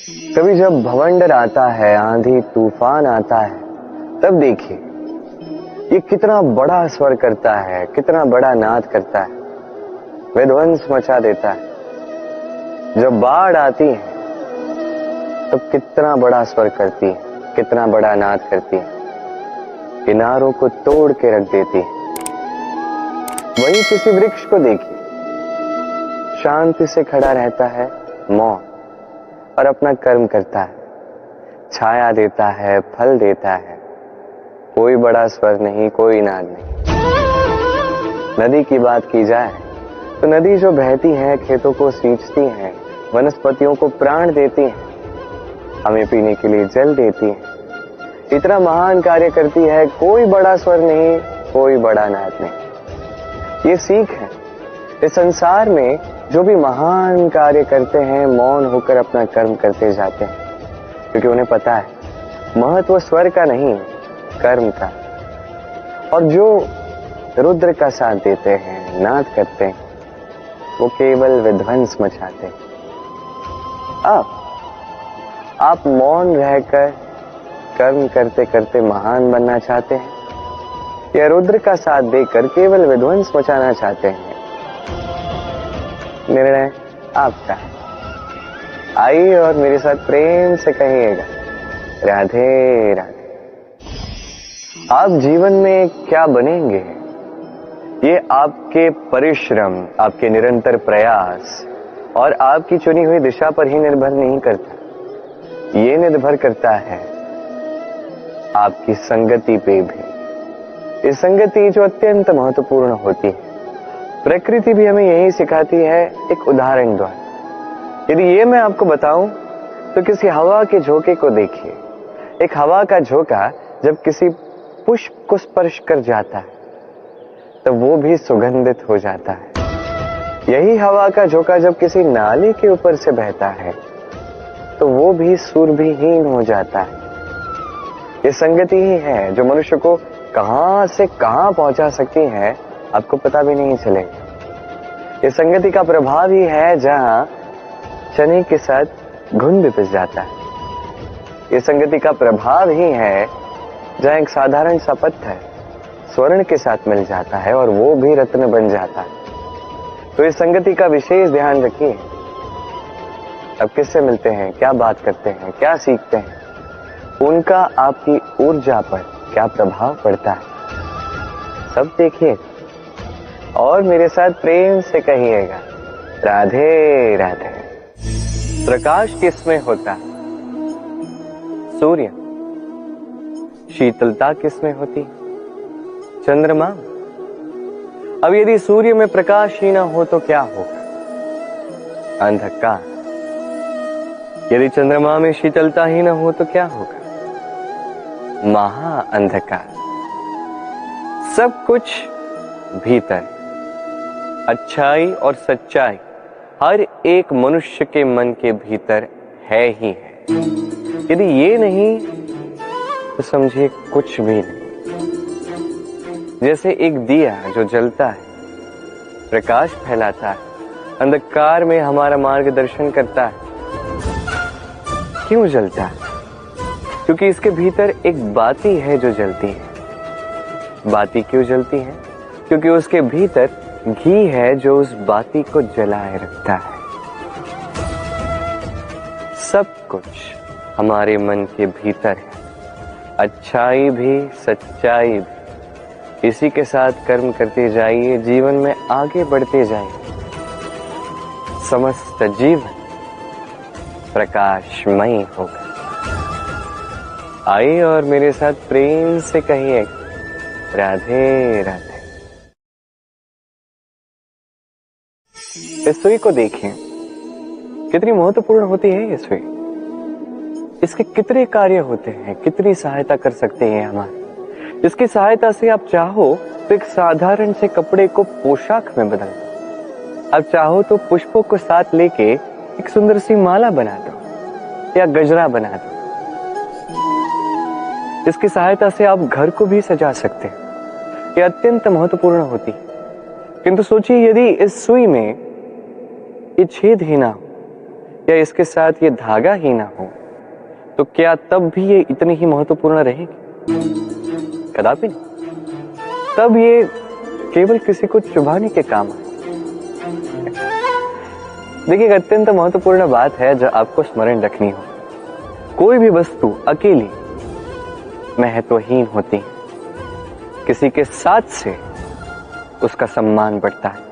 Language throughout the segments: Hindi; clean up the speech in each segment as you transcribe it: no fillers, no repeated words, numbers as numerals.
कभी जब भवंडर आता है, आंधी तूफान आता है, तब देखिए ये कितना बड़ा स्वर करता है, कितना बड़ा नाद करता है, विध्वंस मचा देता है। जब बाढ़ आती है तब कितना बड़ा स्वर करती है, कितना बड़ा नाद करती है, किनारों को तोड़ के रख देती है। वहीं किसी वृक्ष को देखिए, शांति से खड़ा रहता है, मौन, और अपना कर्म करता है, छाया देता है, फल देता है, कोई बड़ा स्वर नहीं, कोई नाद नहीं। नदी की बात की जाए तो नदी जो बहती है, खेतों को सींचती है, वनस्पतियों को प्राण देती है, हमें पीने के लिए जल देती है, इतना महान कार्य करती है, कोई बड़ा स्वर नहीं, कोई बड़ा नाद नहीं। ये सीख है, इस संसार में जो भी महान कार्य करते हैं, मौन होकर अपना कर्म करते जाते हैं, क्योंकि उन्हें पता है महत्व स्वर का नहीं, कर्म का। और जो रुद्र का साथ देते हैं, नाद करते हैं, वो केवल विध्वंस मचाते हैं। आप मौन रहकर कर्म करते करते महान बनना चाहते हैं, या रुद्र का साथ देकर केवल विध्वंस मचाना चाहते हैं? निर्णय आपका है। आइए और मेरे साथ प्रेम से कहिएगा, राधे राधे। आप जीवन में क्या बनेंगे, ये आपके परिश्रम, आपके निरंतर प्रयास और आपकी चुनी हुई दिशा पर ही निर्भर नहीं करता। ये निर्भर करता है आपकी संगति पे भी। इस संगति जो अत्यंत महत्वपूर्ण होती है, प्रकृति भी हमें यही सिखाती है एक उदाहरण द्वारा। यदि ये मैं आपको बताऊं तो किसी हवा के झोंके को देखिए। एक हवा का झोंका जब किसी पुष्प को स्पर्श कर जाता है तो वो भी सुगंधित हो जाता है। यही हवा का झोंका जब किसी नाली के ऊपर से बहता है तो वो भी सुरभिहीन हो जाता है। ये संगति ही है जो मनुष्य को कहां से कहां पहुंचा सकती है, आपको पता भी नहीं चलेगा। ये संगति का प्रभाव ही है जहां चने के साथ घुन पिस जाता है। ये संगति का प्रभाव ही है जहां एक साधारण सा पत्थर स्वर्ण के साथ मिल जाता है और वो भी रत्न बन जाता है। तो इस संगति का विशेष ध्यान रखिए। अब किससे मिलते हैं, क्या बात करते हैं, क्या सीखते हैं, उनका आपकी ऊर्जा पर क्या प्रभाव पड़ता है, सब देखिए और मेरे साथ प्रेम से कहिएगा, राधे राधे। प्रकाश किसमें होता है? सूर्य। शीतलता किसमें होती? चंद्रमा। अब यदि सूर्य में प्रकाश ही ना हो तो क्या होगा? अंधकार। यदि चंद्रमा में शीतलता ही ना हो तो क्या होगा? महा अंधकार। सब कुछ भीतर, अच्छाई और सच्चाई हर एक मनुष्य के मन के भीतर है ही है। यदि ये नहीं तो समझिए कुछ भी नहीं। जैसे एक दिया जो जलता है, प्रकाश फैलाता है, अंधकार में हमारा मार्गदर्शन करता है। क्यों जलता है? क्योंकि इसके भीतर एक बाती है जो जलती है। बाती क्यों जलती है? क्योंकि उसके भीतर घी है जो उस बाती को जलाए रखता है। सब कुछ हमारे मन के भीतर है, अच्छाई भी, सच्चाई भी। इसी के साथ कर्म करते जाइए, जीवन में आगे बढ़ते जाइए। समस्त जीवन प्रकाशमय होगा। आइए और मेरे साथ प्रेम से कहिए, राधे राधे। इस सुई को देखिए, कितनी महत्वपूर्ण होती है ये सुई। इसके कितने कार्य होते हैं, कितनी सहायता कर सकते हैं हमारी। इसकी सहायता से आप चाहो तो एक साधारण से कपड़े को पोशाक में बदल दो। आप चाहो तो पुष्पों को साथ लेके एक सुंदर सी माला बना दो या गजरा बना दो। इसकी सहायता से आप घर को भी सजा सकते हैं। ये अत्यंत महत्वपूर्ण होती है। किंतु सोचिए, यदि इस सुई में ये छेद ही ना हो, या इसके साथ ये धागा ही ना हो तो क्या तब भी ये इतनी ही महत्वपूर्ण रहेगी? कदापि नहीं। तब ये केवल किसी को चुभाने के काम आए। देखिए, अत्यंत महत्वपूर्ण बात है जो आपको स्मरण रखनी हो। कोई भी वस्तु अकेली महत्वहीन होती है, किसी के साथ से उसका सम्मान बढ़ता है,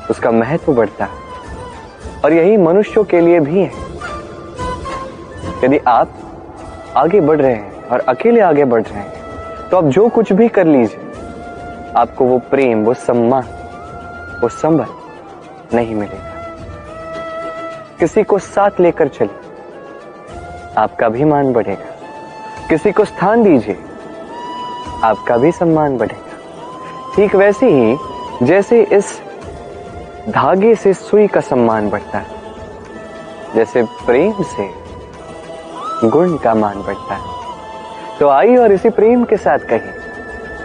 उसका महत्व बढ़ता है। और यही मनुष्यों के लिए भी है। यदि आप आगे बढ़ रहे हैं और अकेले आगे बढ़ रहे हैं तो आप जो कुछ भी कर लीजिए, आपको वो प्रेम, वो सम्मान, वो संबल नहीं मिलेगा। किसी को साथ लेकर चलिए, आपका भी मान बढ़ेगा। किसी को स्थान दीजिए, आपका भी सम्मान बढ़ेगा। ठीक वैसे ही जैसे इस धागे से सुई का सम्मान बढ़ता है, जैसे प्रेम से गुण का मान बढ़ता है। तो आइए और इसी प्रेम के साथ कहिए,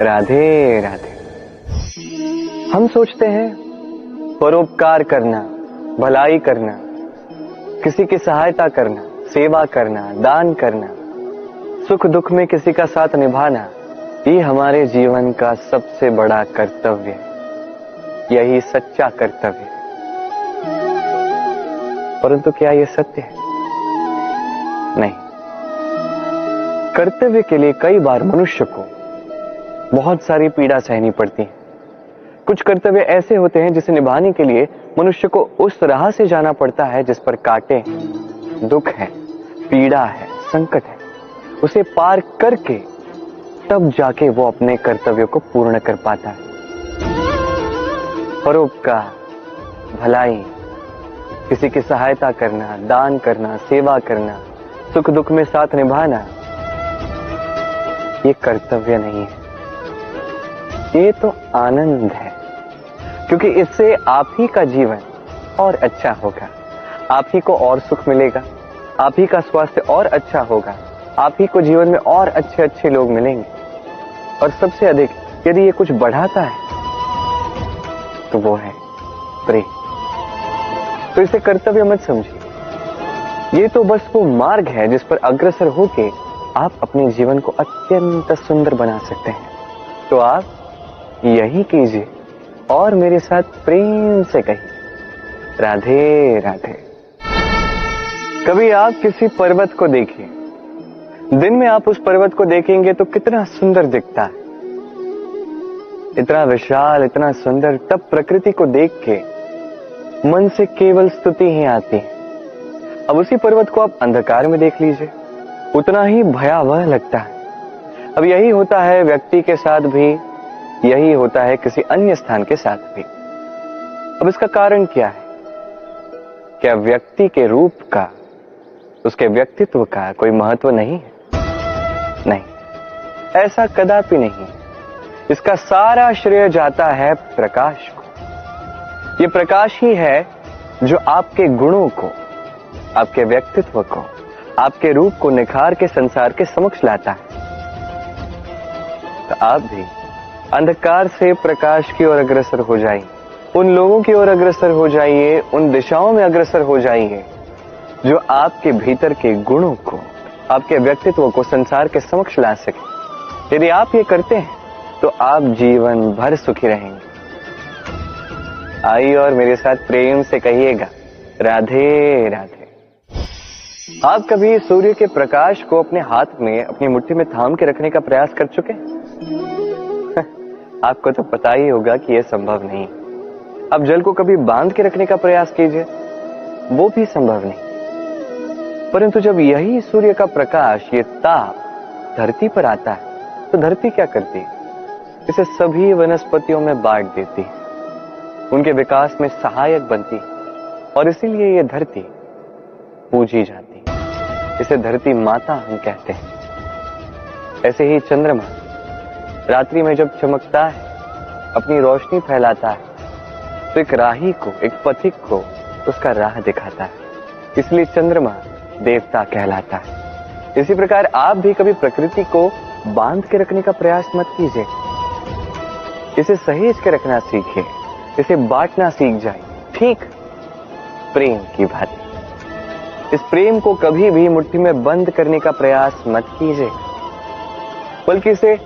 राधे राधे। हम सोचते हैं परोपकार करना, भलाई करना, किसी की सहायता करना, सेवा करना, दान करना, सुख दुख में किसी का साथ निभाना, ये हमारे जीवन का सबसे बड़ा कर्तव्य है। यही सच्चा कर्तव्य है। परंतु क्या यह सत्य है? नहीं। कर्तव्य के लिए कई बार मनुष्य को बहुत सारी पीड़ा सहनी पड़ती है। कुछ कर्तव्य ऐसे होते हैं जिसे निभाने के लिए मनुष्य को उस राह से जाना पड़ता है जिस पर कांटे हैं, दुख है, पीड़ा है, संकट है। उसे पार करके तब जाके वो अपने कर्तव्यों को पूर्ण कर पाता है। परोपकार, भलाई, किसी की सहायता करना, दान करना, सेवा करना, सुख दुख में साथ निभाना, ये कर्तव्य नहीं है, ये तो आनंद है। क्योंकि इससे आप ही का जीवन और अच्छा होगा, आप ही को और सुख मिलेगा, आप ही का स्वास्थ्य और अच्छा होगा, आप ही को जीवन में और अच्छे अच्छे लोग मिलेंगे। और सबसे अधिक यदि ये कुछ बढ़ाता है तो वो है प्रेम। तो इसे कर्तव्य मत समझिए, ये तो बस वो मार्ग है जिस पर अग्रसर होके आप अपने जीवन को अत्यंत सुंदर बना सकते हैं। तो आप यही कीजिए और मेरे साथ प्रेम से कहिए, राधे राधे। कभी आप किसी पर्वत को देखिए, दिन में आप उस पर्वत को देखेंगे तो कितना सुंदर दिखता है, इतना विशाल, इतना सुंदर। तब प्रकृति को देख के मन से केवल स्तुति ही आती है। अब उसी पर्वत को आप अंधकार में देख लीजिए, उतना ही भयावह लगता है। अब यही होता है व्यक्ति के साथ भी, यही होता है किसी अन्य स्थान के साथ भी। अब इसका कारण क्या है? क्या व्यक्ति के रूप का, उसके व्यक्तित्व का कोई महत्व नहीं है? नहीं, ऐसा कदापि नहीं। इसका सारा श्रेय जाता है प्रकाश को। ये प्रकाश ही है जो आपके गुणों को, आपके व्यक्तित्व को, आपके रूप को निखार के संसार के समक्ष लाता है। तो आप भी अंधकार से प्रकाश की ओर अग्रसर हो जाइए, उन लोगों की ओर अग्रसर हो जाइए, उन दिशाओं में अग्रसर हो जाइए जो आपके भीतर के गुणों को, आपके व्यक्तित्व को संसार के समक्ष ला सके। यदि आप ये करते हैं तो आप जीवन भर सुखी रहेंगे। आइए और मेरे साथ प्रेम से कहिएगा, राधे राधे। आप कभी सूर्य के प्रकाश को अपने हाथ में, अपनी मुट्ठी में थाम के रखने का प्रयास कर चुके हैं? आपको तो पता ही होगा कि यह संभव नहीं। अब जल को कभी बांध के रखने का प्रयास कीजिए, वो भी संभव नहीं। परंतु जब यही सूर्य का प्रकाश, ये ताप धरती पर आता है तो धरती क्या करती है? इसे सभी वनस्पतियों में बांट देती है, उनके विकास में सहायक बनती है और इसीलिए ये धरती पूजी जाती है। इसे धरती माता हम कहते हैं। ऐसे ही चंद्रमा रात्रि में जब चमकता है, अपनी रोशनी फैलाता है तो एक राही को, एक पथिक को उसका राह दिखाता है, इसलिए चंद्रमा देवता कहलाता है। इसी प्रकार आप भी कभी प्रकृति को बांध के रखने का प्रयास मत कीजिए, इसे सहेज के रखना सीखिए, इसे बांटना सीख जाइए, ठीक प्रेम की भांति। इस प्रेम को कभी भी मुट्ठी में बंद करने का प्रयास मत कीजिए, बल्कि इसे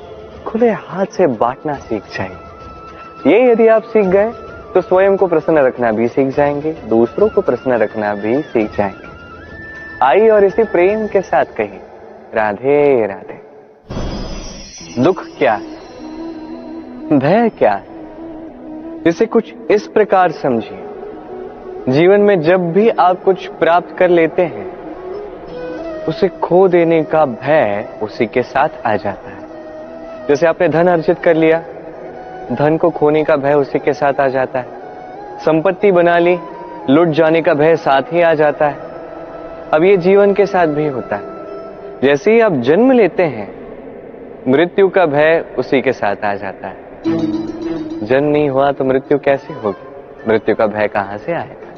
खुले हाथ से बांटना सीख जाइए। ये यदि आप सीख गए तो स्वयं को प्रसन्न रखना भी सीख जाएंगे, दूसरों को प्रसन्न रखना भी सीख जाएंगे। आइए और इसी प्रेम के साथ कहिए, राधे राधे। दुख क्या है, भय क्या है, इसे कुछ इस प्रकार समझिए। जीवन में जब भी आप कुछ प्राप्त कर लेते हैं, उसे खो देने का भय उसी के साथ आ जाता है। जैसे आपने धन अर्जित कर लिया, धन को खोने का भय उसी के साथ आ जाता है। संपत्ति बना ली, लुट जाने का भय साथ ही आ जाता है। अब ये जीवन के साथ भी होता है। जैसे ही आप जन्म लेते हैं, मृत्यु का भय उसी के साथ आ जाता है। जन्म नहीं हुआ तो मृत्यु कैसे होगी, मृत्यु का भय कहां से आएगा।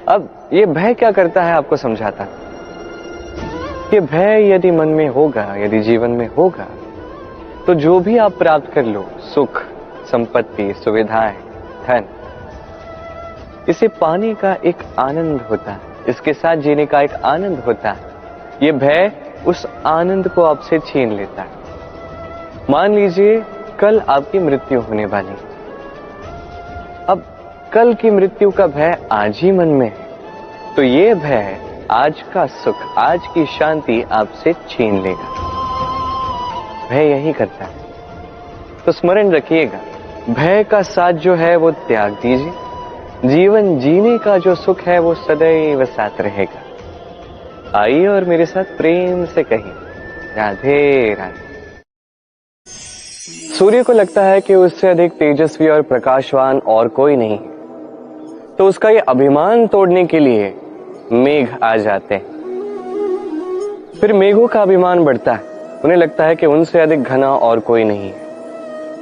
अब ये भय क्या करता है आपको समझाता हूं। ये भय यदि मन में होगा, यदि जीवन में होगा, तो जो भी आप प्राप्त कर लो, सुख, संपत्ति, सुविधाएं, धन, इसे पाने का एक आनंद होता है, इसके साथ जीने का एक आनंद होता है। ये भय उस आनंद को आपसे छीन लेता है। मान लीजिए कल आपकी मृत्यु होने वाली है। अब कल की मृत्यु का भय आज ही मन में है, तो ये भय आज का सुख, आज की शांति आपसे छीन लेगा। भय यही करता है। तो स्मरण रखिएगा, भय का साथ जो है वो त्याग दीजिए। जीवन जीने का जो सुख है वो सदैव साथ रहेगा। आइए और मेरे साथ प्रेम से कहिए, राधे राधे। सूर्य को लगता है कि उससे अधिक तेजस्वी और प्रकाशवान और कोई नहीं है, तो उसका ये अभिमान तोड़ने के लिए मेघ आ जाते हैं। फिर मेघों का अभिमान बढ़ता है, उन्हें लगता है कि उनसे अधिक घना और कोई नहीं है।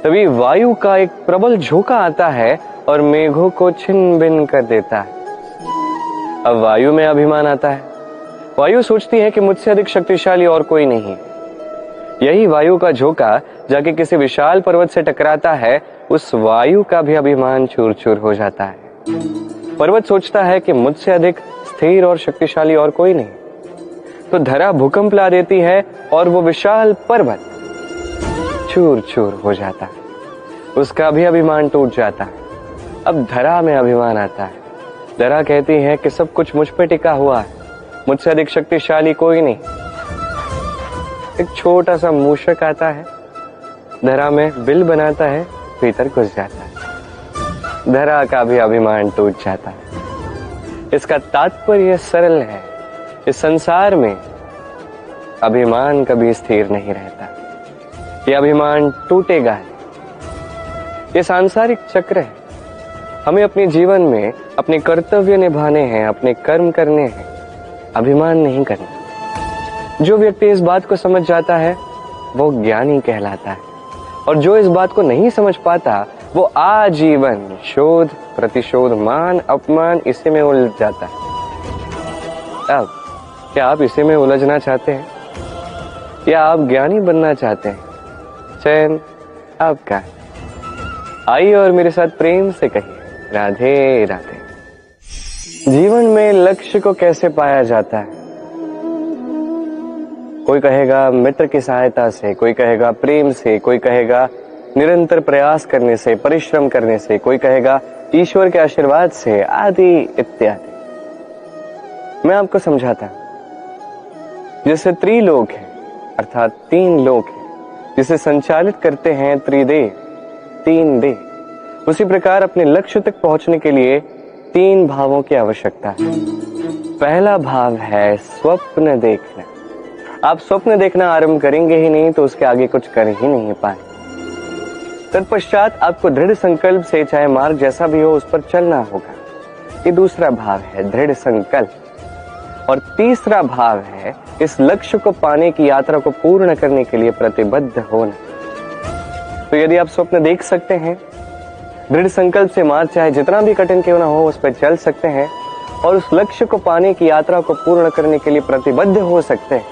तभी वायु का एक प्रबल झोंका आता है और मेघों को छिन्न भिन्न कर देता है। अब वायु में अभिमान आता है। वायु सोचती है कि मुझसे अधिक शक्तिशाली और कोई नहीं है। यही वायु का झोंका जाके किसी विशाल पर्वत से टकराता है, उस वायु का भी अभिमान चूर चूर हो जाता है। पर्वत सोचता है कि मुझसे अधिक स्थिर और शक्तिशाली और कोई नहीं, तो धरा भूकंप ला देती है और वो विशाल पर्वत चूर चूर हो जाता है, उसका भी अभिमान टूट जाता है। अब धरा में अभिमान आता है। धरा कहती है कि सब कुछ मुझ पे टिका हुआ है, मुझसे अधिक शक्तिशाली कोई नहीं। एक छोटा सा मूषक आता है, धरा में बिल बनाता है, भीतर घुस जाता है। धरा का भी अभिमान टूट जाता है। इसका तात्पर्य सरल है, इस संसार में अभिमान कभी स्थिर नहीं रहता। ये अभिमान टूटेगा। ये सांसारिक चक्र है। हमें अपने जीवन में अपने कर्तव्य निभाने हैं, अपने कर्म करने हैं, अभिमान नहीं करना। जो व्यक्ति इस बात को समझ जाता है वो ज्ञानी कहलाता है, और जो इस बात को नहीं समझ पाता वो आजीवन शोध, प्रतिशोध, मान, अपमान इसी में उलझ जाता है। अब क्या आप इसी में उलझना चाहते हैं या आप ज्ञानी बनना चाहते हैं? चयन आपका है। आइए और मेरे साथ प्रेम से कहिए, राधे राधे। जीवन में लक्ष्य को कैसे पाया जाता है? कोई कहेगा मित्र की सहायता से, कोई कहेगा प्रेम से, कोई कहेगा निरंतर प्रयास करने से, परिश्रम करने से, कोई कहेगा ईश्वर के आशीर्वाद से, आदि इत्यादि। मैं आपको समझाता हूं। जैसे त्रिलोक है, अर्थात 3 लोक है, जिसे संचालित करते हैं त्रिदेव, 3 देव, उसी प्रकार अपने लक्ष्य तक पहुंचने के लिए 3 भावों की आवश्यकता है। पहला भाव है स्वप्न देखना। आप स्वप्न देखना आरंभ करेंगे ही नहीं तो उसके आगे कुछ कर ही नहीं पाए। तत्पश्चात आपको दृढ़ संकल्प से, चाहे मार्ग जैसा भी हो, उस पर चलना होगा। ये दूसरा भाव है, दृढ़ संकल्प। और तीसरा भाव है इस लक्ष्य को पाने की यात्रा को पूर्ण करने के लिए प्रतिबद्ध होना। तो यदि आप स्वप्न देख सकते हैं, दृढ़ संकल्प से मार्ग चाहे जितना भी कठिन क्यों ना हो उस पर चल सकते हैं, और उस लक्ष्य को पाने की यात्रा को पूर्ण करने के लिए प्रतिबद्ध हो सकते हैं,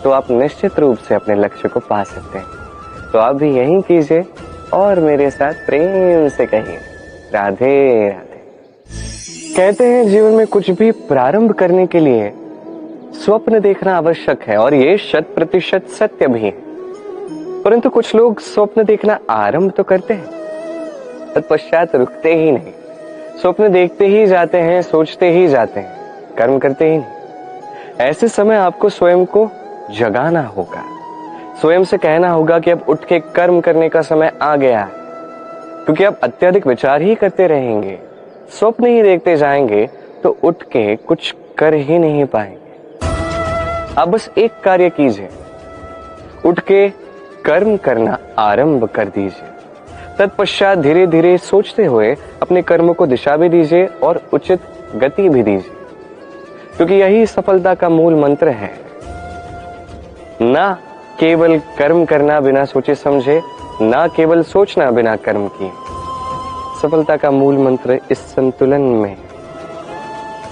तो आप निश्चित रूप से अपने लक्ष्य को पा सकते हैं। तो आप भी यही कीजिए और मेरे साथ प्रेम से कहिए, राधे राधे। कहते हैं जीवन में कुछ भी प्रारंभ करने के लिए स्वप्न देखना आवश्यक है और ये 100% सत्य भी है। परंतु कुछ लोग स्वप्न देखना आरंभ तो करते हैं, तत्पश्चात रुकते ही नहीं। स्वप्न देखते ही जाते हैं, सोचते ही जाते हैं, कर्म करते ही नहीं। ऐसे समय आपको स्वयं को जगाना होगा, स्वयं से कहना होगा कि अब उठ के कर्म करने का समय आ गया है। क्योंकि आप अत्यधिक विचार ही करते रहेंगे, स्वप्न ही देखते जाएंगे तो उठ के कुछ कर ही नहीं पाएंगे। आप बस एक कार्य कीजिए, उठ के कर्म करना आरंभ कर दीजिए। तत्पश्चात धीरे धीरे सोचते हुए अपने कर्म को दिशा भी दीजिए और उचित गति भी दीजिए, क्योंकि यही सफलता का मूल मंत्र है। ना केवल कर्म करना बिना सोचे समझे, ना केवल सोचना बिना कर्म किए। सफलता का मूल मंत्र इस संतुलन में,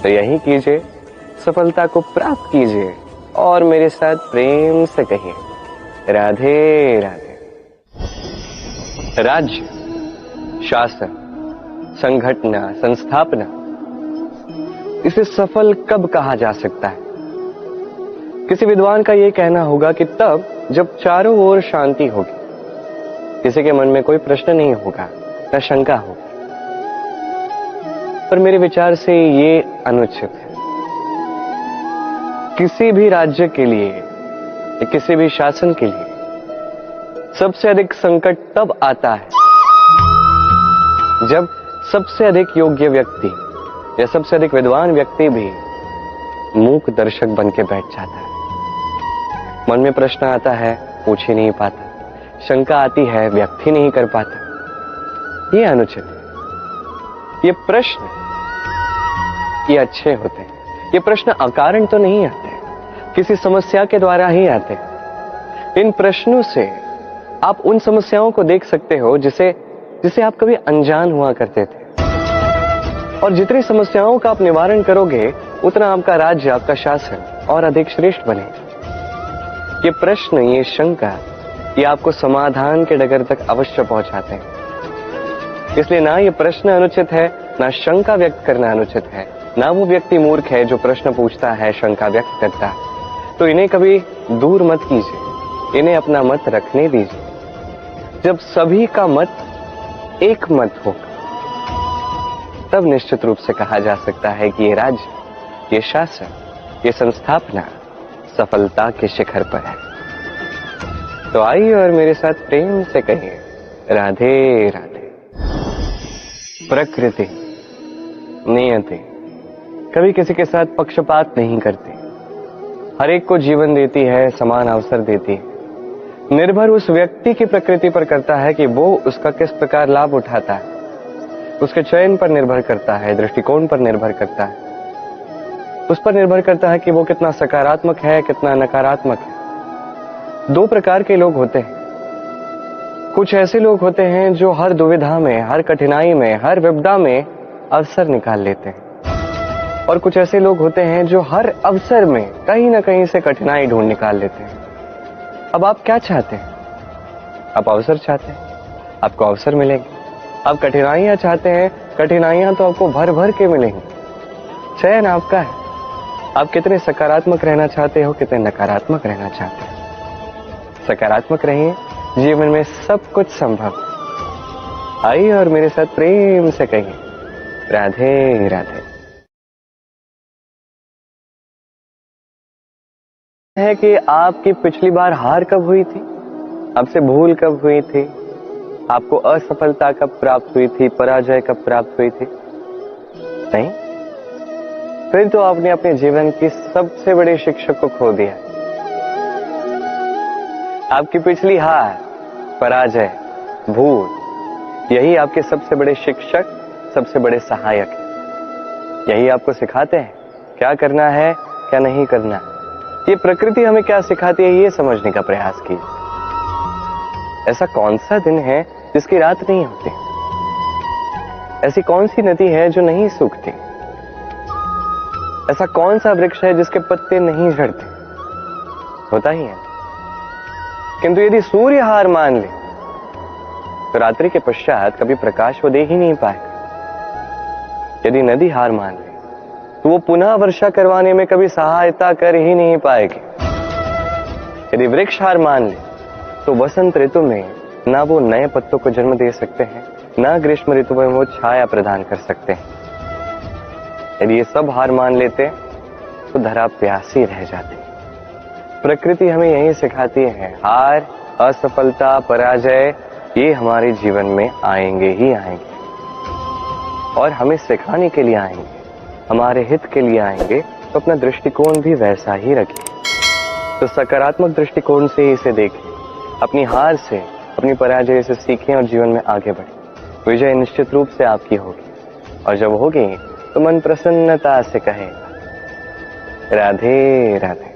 तो यही कीजिए, सफलता को प्राप्त कीजिए और मेरे साथ प्रेम से कहिए, राधे राधे। राज्य, शासन, संगठना, संस्थापना, इसे सफल कब कहा जा सकता है? किसी विद्वान का यह कहना होगा कि तब जब चारों ओर शांति होगी, किसी के मन में कोई प्रश्न नहीं होगा, न शंका होगी। पर मेरे विचार से ये अनुचित है। किसी भी राज्य के लिए या किसी भी शासन के लिए सबसे अधिक संकट तब आता है जब सबसे अधिक योग्य व्यक्ति या सबसे अधिक विद्वान व्यक्ति भी मूक दर्शक बन के बैठ जाता है। मन में प्रश्न आता है, पूछ ही नहीं पाता, शंका आती है, व्यक्त ही नहीं कर पाता। ये अनुचित है। ये प्रश्न ये अच्छे होते हैं। ये प्रश्न अकारण तो नहीं आते, किसी समस्या के द्वारा ही आते हैं। इन प्रश्नों से आप उन समस्याओं को देख सकते हो जिसे आप कभी अनजान हुआ करते थे। और जितनी समस्याओं का आप निवारण करोगे, उतना आपका राज्य, आपका शासन और अधिक श्रेष्ठ बनेगा। ये प्रश्न, ये शंका, ये आपको समाधान के डगर तक अवश्य पहुंचाते हैं। इसलिए ना ये प्रश्न अनुचित है, ना शंका व्यक्त करना अनुचित है, ना वो व्यक्ति मूर्ख है जो प्रश्न पूछता है, शंका व्यक्त करता है। तो इन्हें कभी दूर मत कीजिए, इन्हें अपना मत रखने दीजिए। जब सभी का मत एक मत हो, तब निश्चित रूप से कहा जा सकता है कि ये राज्य, ये शासन, ये संस्थापना सफलता के शिखर पर है। तो आइए और मेरे साथ प्रेम से कहिए, राधे राधे। प्रकृति, नियति कभी किसी के साथ पक्षपात नहीं करती, हर एक को जीवन देती है, समान अवसर देती है। निर्भर उस व्यक्ति की प्रकृति पर करता है कि वो उसका किस प्रकार लाभ उठाता है। उसके चयन पर निर्भर करता है, दृष्टिकोण पर निर्भर करता है, उस पर निर्भर करता है कि वो कितना सकारात्मक है, कितना नकारात्मक है। दो प्रकार के लोग होते हैं। कुछ ऐसे लोग होते हैं जो हर दुविधा में, हर कठिनाई में, हर विपदा में अवसर निकाल लेते हैं, और कुछ ऐसे लोग होते हैं जो हर अवसर में कहीं ना कहीं से कठिनाई ढूंढ निकाल लेते हैं। अब आप क्या चाहते हैं? आप अवसर चाहते हैं, आपको अवसर मिलेंगे। आप कठिनाइयां चाहते हैं, कठिनाइयां तो आपको भर भर के मिलेंगी। चयन आपका है, आप कितने सकारात्मक रहना चाहते हो, कितने नकारात्मक रहना चाहते हैं। सकारात्मक रहिए, जीवन में सब कुछ संभव है। आइए और मेरे साथ प्रेम से कहिए, राधे राधे। है कि आपकी पिछली बार हार कब हुई थी, आपसे भूल कब हुई थी, आपको असफलता कब प्राप्त हुई थी, पराजय कब प्राप्त हुई थी? नहीं, फिर तो आपने अपने जीवन की सबसे बड़े शिक्षक को खो दिया। आपकी पिछली हार, पराजय, भूल, यही आपके सबसे बड़े शिक्षक, सबसे बड़े सहायक हैं। यही आपको सिखाते हैं क्या करना है, क्या नहीं करना है। ये प्रकृति हमें क्या सिखाती है, ये समझने का प्रयास कीजिए। ऐसा कौन सा दिन है जिसकी रात नहीं होती? ऐसी कौन सी नदी है जो नहीं सूखती? ऐसा कौन सा वृक्ष है जिसके पत्ते नहीं झड़ते? होता ही है। किंतु यदि सूर्य हार मान ले तो रात्रि के पश्चात कभी प्रकाश वो दे ही नहीं पाएगा। यदि नदी हार मान ले तो वो पुनः वर्षा करवाने में कभी सहायता कर ही नहीं पाएगी। यदि वृक्ष हार मान ले तो वसंत ऋतु में ना वो नए पत्तों को जन्म दे सकते हैं, ना ग्रीष्म ऋतु में वो छाया प्रदान कर सकते हैं। यदि ये सब हार मान लेते तो धरा प्यासी रह जाती। प्रकृति हमें यही सिखाती है, हार, असफलता, पराजय ये हमारे जीवन में आएंगे ही आएंगे और हमें सिखाने के लिए आएंगे, हमारे हित के लिए आएंगे। तो अपना दृष्टिकोण भी वैसा ही रखिए। तो सकारात्मक दृष्टिकोण से ही इसे देखें, अपनी हार से, अपनी पराजय से सीखें और जीवन में आगे बढ़ें। विजय निश्चित रूप से आपकी होगी और जब होगी तो मन प्रसन्नता से कहेगा, राधे राधे।